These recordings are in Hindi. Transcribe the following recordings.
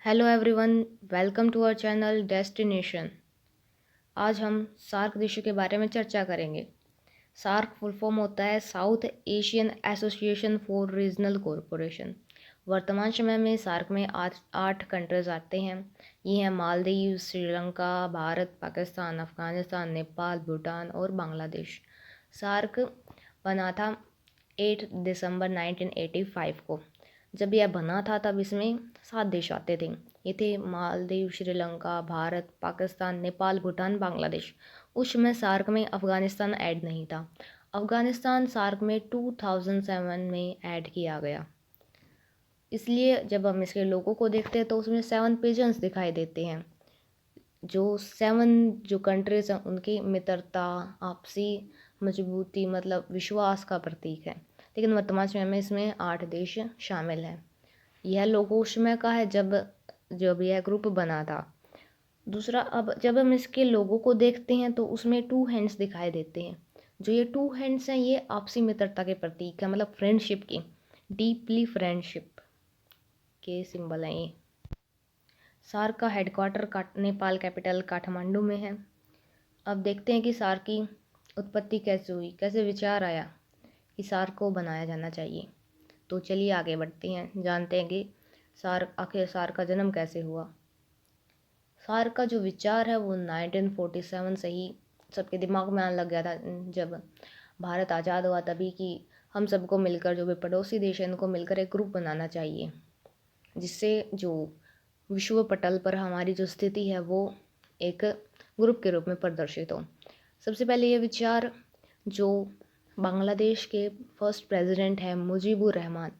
Hello everyone, welcome to our channel destination. आज हम सार्क देशों के बारे में चर्चा करेंगे। सार्क फुल फॉर्म होता है south Asian association for regional cooperation. वर्तमान समय में सार्क में आठ कंट्रीज आते हैं। ये हैं मालदीव, श्रीलंका, भारत, पाकिस्तान, अफगानिस्तान, नेपाल, भूटान और बांग्लादेश। सार्क बना था 8 दिसंबर 1985 को। जब यह बना था तब इसमें 7 देश आते थे। ये थे मालदीव, श्रीलंका, भारत, पाकिस्तान, नेपाल, भूटान, बांग्लादेश। उस समय सार्क में अफगानिस्तान ऐड नहीं था। अफगानिस्तान सार्क में 2007 में ऐड किया गया। इसलिए जब हम इसके लोगों को देखते हैं तो उसमें 7 पिजन्स दिखाई देते हैं। जो 7 जो कंट्रीज हैं उनकी मित्रता, आपसी मजबूती मतलब विश्वास का प्रतीक है। लेकिन वर्तमान समय में इसमें 8 देश शामिल हैं। यह लोगो उस समय का है जब जब यह ग्रुप बना था। दूसरा, अब जब हम इसके लोगों को देखते हैं तो उसमें 2 हैंड्स दिखाई देते हैं। जो ये 2 हैंड्स हैं ये आपसी मित्रता के प्रतीक है, मतलब फ्रेंडशिप की, डीपली फ्रेंडशिप के सिंबल हैं ये। सार्क का हेडक्वार्टर नेपाल कैपिटल काठमांडू में है। अब देखते हैं कि सार्क की उत्पत्ति कैसे हुई, कैसे विचार आया कि सार्क को बनाया जाना चाहिए। तो चलिए आगे बढ़ते हैं, जानते हैं कि आखिर सार्क का जन्म कैसे हुआ। सार्क का जो विचार है वो 1947 से ही सबके दिमाग में आने लग गया था। जब भारत आज़ाद हुआ तभी कि हम सबको मिलकर, जो भी पड़ोसी देश हैं इनको मिलकर एक ग्रुप बनाना चाहिए, जिससे जो विश्व पटल पर हमारी जो स्थिति है वो एक ग्रुप के रूप में प्रदर्शित हो। सबसे पहले ये विचार जो बांग्लादेश के फर्स्ट प्रेसिडेंट हैं मुजीबुर रहमान,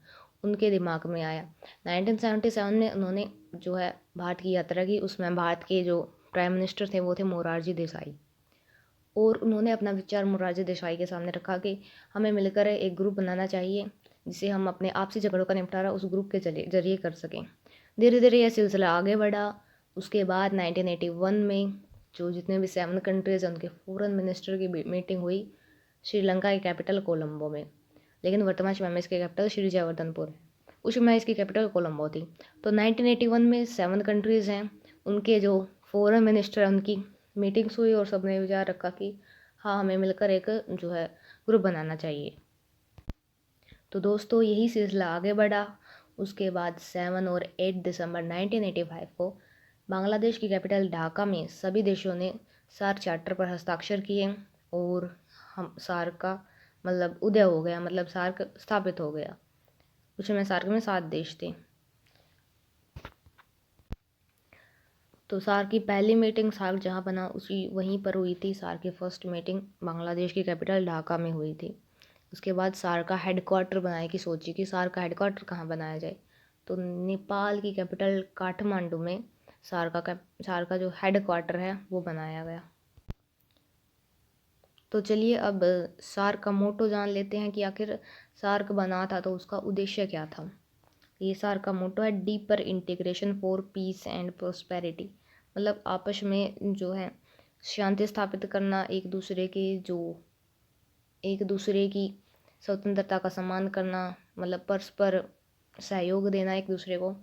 उनके दिमाग में आया। 1977 में उन्होंने जो है भारत की यात्रा की। उसमें भारत के जो प्राइम मिनिस्टर थे वो थे मोरारजी देसाई, और उन्होंने अपना विचार मोरारजी देसाई के सामने रखा कि हमें मिलकर एक ग्रुप बनाना चाहिए जिससे हम अपने आपसी झगड़ों का निपटारा उस ग्रुप के जरिए कर सकें। धीरे धीरे यह सिलसिला आगे बढ़ा। उसके बाद 1981 में जो जितने भी 7 कंट्रीज हैं उनके फॉरेन मिनिस्टर की मीटिंग हुई श्रीलंका के कैपिटल कोलंबो में। लेकिन वर्तमान समय में इसकी कैपिटल श्री जयवर्धनपुर है। उस समय इसकी कैपिटल कोलंबो थी। तो 1981 में 7 कंट्रीज़ हैं, उनके जो फॉरेन मिनिस्टर हैं उनकी मीटिंग्स हुई और सबने विचार रखा कि हाँ, हमें मिलकर एक जो है ग्रुप बनाना चाहिए। तो दोस्तों यही सिलसिला आगे बढ़ा। उसके बाद 7 और 8 दिसंबर 1985 को बांग्लादेश की कैपिटल ढाका में सभी देशों ने सार्क चार्टर पर हस्ताक्षर किए और हम सार्क का मतलब उदय हो गया, मतलब सार्क स्थापित हो गया। उस समय सार्क में 7 देश थे। तो सार्क की पहली मीटिंग सार्क जहाँ बना उसी वहीं पर हुई थी। सार्क की फर्स्ट मीटिंग बांग्लादेश की कैपिटल ढाका में हुई थी। उसके बाद सार्क का हेडक्वार्टर बनाने की सोची कि सार्क का हेडक्वार्टर कहाँ बनाया जाए। तो नेपाल की कैपिटल काठमांडू में सार्क का जो हेडक्वार्टर है वो बनाया गया। तो चलिए अब सार्क का मोटो जान लेते हैं कि आखिर सार्क बना था तो उसका उद्देश्य क्या था। ये सार्क का मोटो है deeper integration for piece and prosperity, मतलब आपस में जो है शांति स्थापित करना, एक दूसरे की स्वतंत्रता का सम्मान करना, मतलब परस्पर सहयोग देना एक दूसरे को।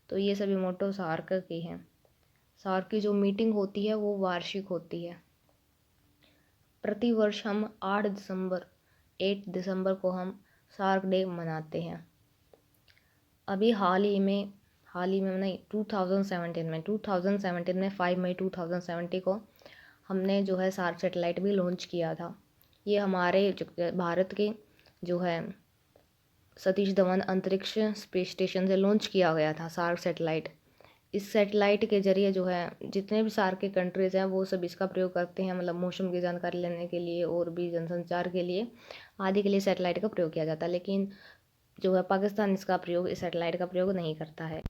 तो ये सभी मोटो सार्क के हैं। सार्क की जो मीटिंग होती है वो वार्षिक होती है। प्रति वर्ष हम 8 दिसंबर को हम सार्क डे मनाते हैं। अभी हाल ही में नहीं, 2017 में 5 मई 2017 को हमने जो है सार्क सैटेलाइट भी लॉन्च किया था। ये हमारे भारत के जो है सतीश धवन अंतरिक्ष स्पेस स्टेशन से लॉन्च किया गया था सार्क सैटेलाइट। इस सैटेलाइट के जरिए जो है जितने भी सार्क के कंट्रीज़ हैं वो सब इसका प्रयोग करते हैं, मतलब मौसम की जानकारी लेने के लिए और भी जनसंचार के लिए आदि के लिए सैटेलाइट का प्रयोग किया जाता है। लेकिन जो है पाकिस्तान इस सैटेलाइट का प्रयोग नहीं करता है।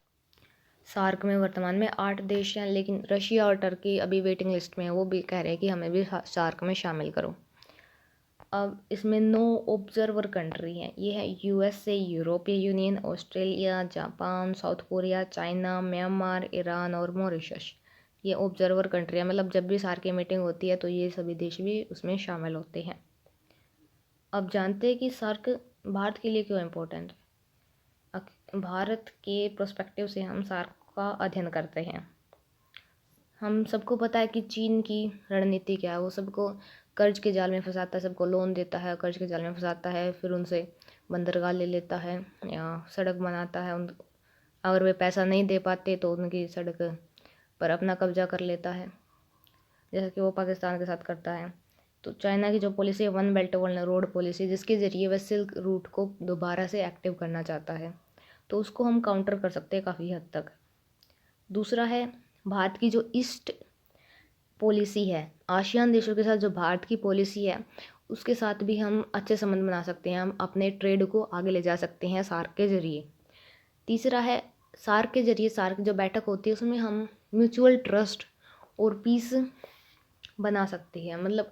सार्क में वर्तमान में 8 देश हैं, लेकिन रशिया और टर्की अभी वेटिंग लिस्ट में है। वो भी कह रहे हैं कि हमें भी सार्क में शामिल करो। अब इसमें 9 ऑब्जर्वर कंट्री हैं। ये है यूएसए, यूरोपीय union, Australia, Japan, south Korea, China, Myanmar, Iran और मॉरिशस। ये ऑब्जर्वर कंट्री है, मतलब जब भी सार्क की मीटिंग होती है तो ये सभी देश भी उसमें शामिल होते हैं। अब जानते हैं कि सार्क भारत के लिए क्यों इम्पोर्टेंट है। भारत के प्रोस्पेक्टिव से हम सार्क का अध्ययन करते हैं। हम सबको पता है कि चीन की रणनीति क्या है। वो सबको कर्ज के जाल में फंसाता है, सबको लोन देता है, कर्ज के जाल में फंसाता है, फिर उनसे बंदरगाह ले लेता है या सड़क बनाता है। अगर वे पैसा नहीं दे पाते तो उनकी सड़क पर अपना कब्जा कर लेता है, जैसा कि वो पाकिस्तान के साथ करता है। तो चाइना की जो पॉलिसी है one belt one road policy, जिसके ज़रिए वह सिल्क रूट को दोबारा से एक्टिव करना चाहता है, तो उसको हम काउंटर कर सकते हैं काफ़ी हद तक। दूसरा है भारत की जो ईस्ट पॉलिसी है, आसियान देशों के साथ जो भारत की पॉलिसी है उसके साथ भी हम अच्छे संबंध बना सकते हैं। हम अपने ट्रेड को आगे ले जा सकते हैं सार्क के ज़रिए। तीसरा है सार्क के ज़रिए, सार्क जो बैठक होती है उसमें हम म्यूचुअल ट्रस्ट और पीस बना सकते हैं, मतलब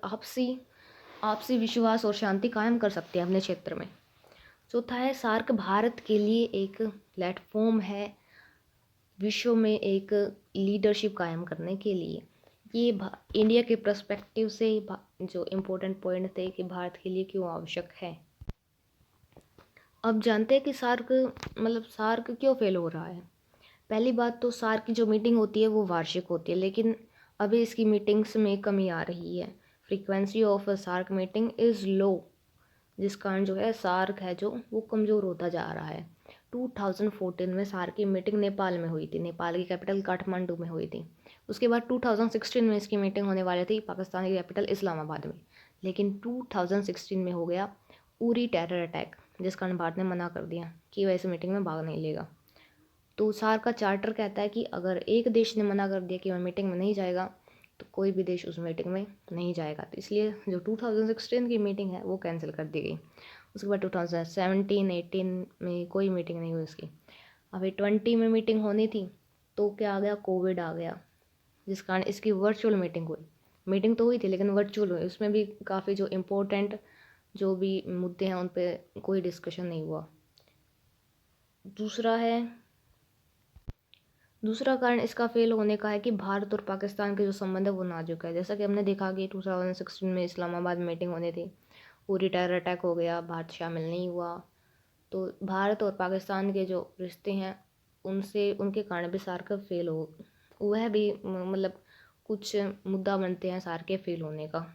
आपसी विश्वास और शांति कायम कर सकते हैं अपने क्षेत्र में। चौथा है सार्क भारत के लिए एक प्लेटफॉर्म है विश्व में एक लीडरशिप कायम करने के लिए। ये इंडिया के पर्सपेक्टिव से जो इम्पोर्टेंट पॉइंट थे कि भारत के लिए क्यों आवश्यक है। अब जानते हैं कि सार्क क्यों फेल हो रहा है। पहली बात तो सार्क की जो मीटिंग होती है वो वार्षिक होती है, लेकिन अभी इसकी मीटिंग्स में कमी आ रही है। Frequency of SAARC meeting is low, जिस कारण जो है सार्क है जो वो कमज़ोर होता जा रहा है। 2014 में सार्क की मीटिंग नेपाल में हुई थी, नेपाल की कैपिटल काठमांडू में हुई थी। उसके बाद 2016 में इसकी मीटिंग होने वाली थी पाकिस्तान की कैपिटल इस्लामाबाद में, लेकिन 2016 में हो गया उरी टेरर अटैक, जिस कारण भारत ने मना कर दिया कि वह इस मीटिंग में भाग नहीं लेगा। तो सार्क का चार्टर कहता है कि अगर एक देश ने मना कर दिया कि वह मीटिंग में नहीं जाएगा तो कोई भी देश उस मीटिंग में नहीं जाएगा। तो इसलिए जो 2016 की मीटिंग है वो कैंसिल कर दी गई। उसके बाद 2017-18 में कोई मीटिंग नहीं हुई उसकी। अभी 20 में मीटिंग होनी थी तो क्या आ गया, कोविड आ गया, जिस कारण इसकी वर्चुअल मीटिंग हुई। मीटिंग तो हुई थी लेकिन वर्चुअल हुई, उसमें भी काफ़ी जो इम्पोर्टेंट जो भी मुद्दे हैं उन पर कोई डिस्कशन नहीं हुआ। दूसरा कारण इसका फेल होने का है कि भारत और पाकिस्तान के जो संबंध है वो नाजुक है। जैसा कि हमने देखा कि 2016 में इस्लामाबाद में मीटिंग होनी थी, उरी टेरर अटैक हो गया, भारत शामिल नहीं हुआ। तो भारत और पाकिस्तान के जो रिश्ते हैं उनके कारण भी सार्क फेल हो, वह भी मतलब कुछ मुद्दा बनते हैं सार्क के फेल होने का।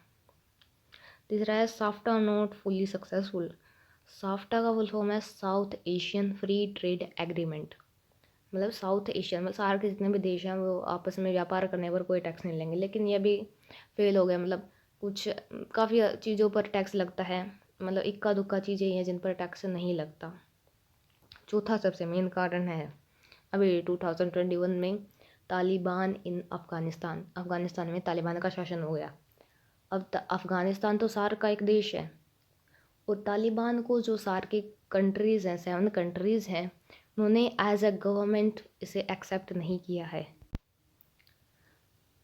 तीसरा है SAFTA not fully successful. SAFTA का फुल फॉर्म है south Asian free trade agreement, मतलब साउथ एशिया मतलब सार्क के जितने भी देश हैं वो आपस में व्यापार करने पर कोई टैक्स नहीं लेंगे, लेकिन ये भी फेल हो गया। मतलब कुछ काफ़ी चीज़ों पर टैक्स लगता है, मतलब इक्का दुक्का चीज़ें हैं जिन पर टैक्स नहीं लगता। चौथा सबसे मेन कारण है अभी 2021 में तालिबान इन अफ़गानिस्तान में तालिबान का शासन हो गया। अब अफ़गानिस्तान तो सार्क का एक देश है और तालिबान को जो सार्क की कंट्रीज़ हैं, 7 कंट्रीज़ हैं, उन्होंने एज अ गवर्नमेंट इसे एक्सेप्ट नहीं किया है।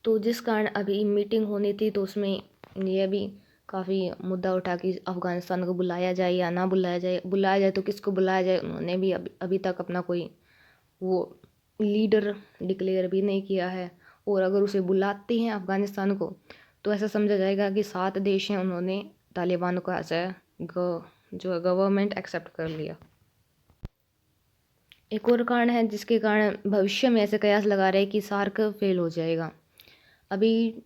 तो जिस कारण अभी मीटिंग होनी थी तो उसमें यह भी काफ़ी मुद्दा उठा कि अफ़गानिस्तान को बुलाया जाए या ना बुलाया जाए तो किसको बुलाया जाए। उन्होंने भी अभी तक अपना कोई वो लीडर डिक्लेयर भी नहीं किया है, और अगर उसे बुलाते हैं अफ़गानिस्तान को तो ऐसा समझा जाएगा कि 7 देश हैं उन्होंने तालिबान को एज ए जो गवर्नमेंट एक्सेप्ट कर लिया। एक और कारण है जिसके कारण भविष्य में ऐसे कयास लगा रहे हैं कि सार्क फेल हो जाएगा। अभी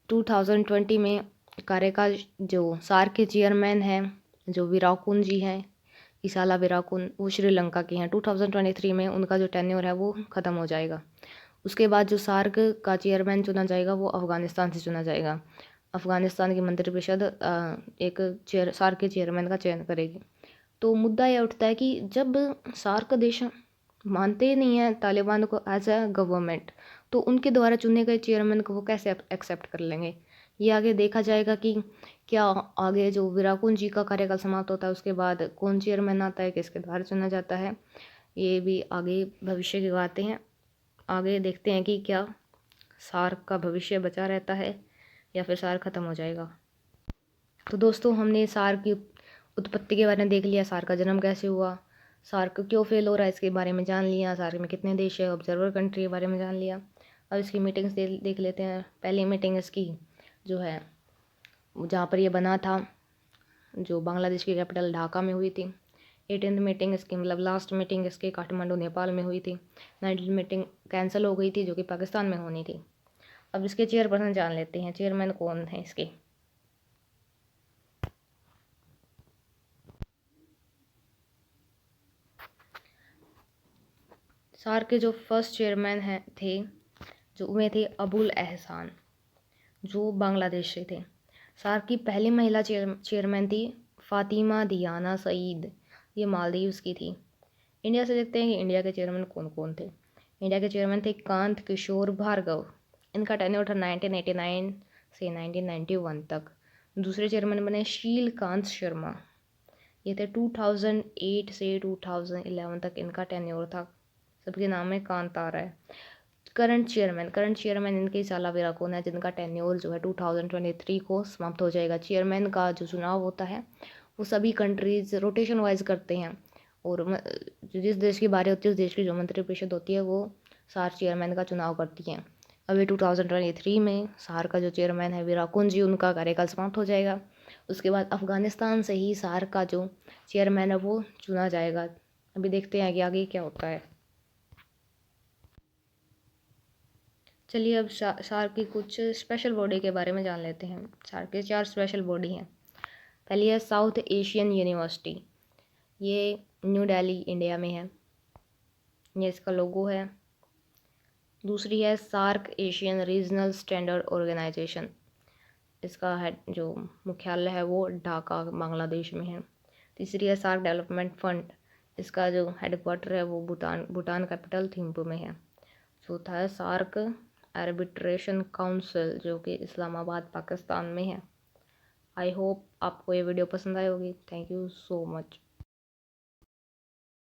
2020 में कार्यकाल जो सार्क के चेयरमैन हैं जो विराकुन जी हैं, इसाला विराकुन, वो श्रीलंका के हैं। 2023 में उनका जो टेन्योर है वो ख़त्म हो जाएगा। उसके बाद जो सार्क का चेयरमैन चुना जाएगा वो अफ़गानिस्तान से चुना जाएगा। अफ़गानिस्तान की मंत्रिपरिषद एक सार्क के चेयरमैन का चयन करेगी। तो मुद्दा यह उठता है कि जब सार्क देश मानते ही नहीं हैं तालिबान को एज अ गवर्नमेंट, तो उनके द्वारा चुने गए चेयरमैन को वो कैसे एक्सेप्ट कर लेंगे। ये आगे देखा जाएगा कि क्या आगे जो विराकुन जी का कार्यकाल समाप्त होता है उसके बाद कौन चेयरमैन आता है, किसके द्वारा चुना जाता है। ये भी आगे भविष्य की बातें हैं, आगे देखते हैं कि क्या सार्क का भविष्य बचा रहता है या फिर सार्क ख़त्म हो जाएगा। तो दोस्तों, हमने सार्क की उत्पत्ति के बारे में देख लिया, सार्क का जन्म कैसे हुआ, सार्क क्यों फेल हो रहा है इसके बारे में जान लिया, सार्क में कितने देश है, ऑब्जर्वर कंट्री के बारे में जान लिया। अब इसकी मीटिंग्स देख लेते हैं। पहली मीटिंग इसकी जो है जहाँ पर ये बना था, जो बांग्लादेश की कैपिटल ढाका में हुई थी 18th मीटिंग इसकी मतलब लास्ट मीटिंग इसकी काठमांडू नेपाल में हुई थी। 19th मीटिंग कैंसिल हो गई थी जो कि पाकिस्तान में होनी थी। अब इसके चेयरपर्सन जान लेते हैं, चेयरमैन कौन है इसके। सार्क के जो फर्स्ट चेयरमैन हैं थे जो वे थे अबुल एहसान, जो बांग्लादेश से थे। सार्क की पहली महिला चेयरमैन थी फातिमा दियाना सईद, ये मालदीव्स की थी। इंडिया से देखते हैं कि इंडिया के चेयरमैन कौन कौन थे। इंडिया के चेयरमैन थे कांत किशोर भार्गव, इनका टेन्योर था 1989 से 1991 तक। दूसरे चेयरमैन बने शीलकांत शर्मा, ये थे 2008 से 2011 तक इनका टेन्योर था। सबके नाम में कांत आ रहा है। करंट चेयरमैन इनके सालावेरा कौन है जिनका टेन्योर जो है 2023 को समाप्त हो जाएगा। चेयरमैन का जो चुनाव होता है वो सभी कंट्रीज रोटेशन वाइज करते हैं, और जिस देश की बारी होती है उस देश की जो मंत्रिपरिषद होती है वो सार्क चेयरमैन का चुनाव करती हैं। अभी 2023 में सार्क का जो चेयरमैन है विराकुन जी, उनका कार्यकाल समाप्त हो जाएगा। उसके बाद अफ़गानिस्तान से ही सार्क का जो चेयरमैन है वो चुना जाएगा। अभी देखते हैं कि आगे क्या होता है। चलिए अब सार्क की कुछ स्पेशल बॉडी के बारे में जान लेते हैं। सार्क के 4 स्पेशल बॉडी हैं। पहली है साउथ एशियन यूनिवर्सिटी, ये न्यू दिल्ली इंडिया में है, ये इसका लोगो है। दूसरी है SAARC Asian regional standard organisation, इसका हेड जो मुख्यालय है वो ढाका बांग्लादेश में है। तीसरी है सार्क डेवलपमेंट फंड, इसका जो हेडक्वार्टर है वो भूटान कैपिटल थिम्पू में है। चौथा है सार्क आर्बिट्रेशन काउंसिल जो कि इस्लामाबाद पाकिस्तान में है। आई होप आपको ये वीडियो पसंद आई होगी। Thank you so much.